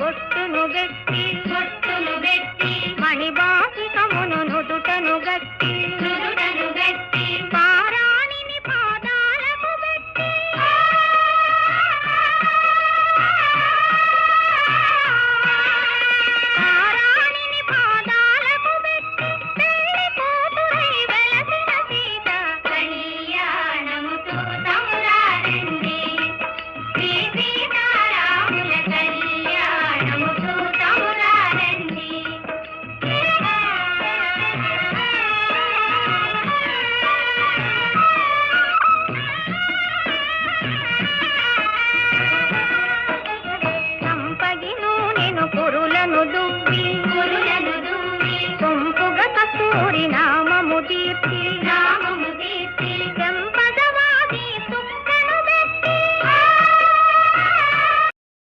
బొట్టును బెట్టి మణిబాసికమును నుదుటను గట్టి పారాణిని పాదాలకు బెట్టి పారాణిని పాదాలకు బెట్టి పెళ్లి కూతురై వెలసిన సీత కళ్యాణము చూతమురారండి శ్రీ సీతారాముల కళ్యాణము చూతమురారండి. సంపగి నూనెను కురులను దువ్వి సొంపుగా కస్తూరి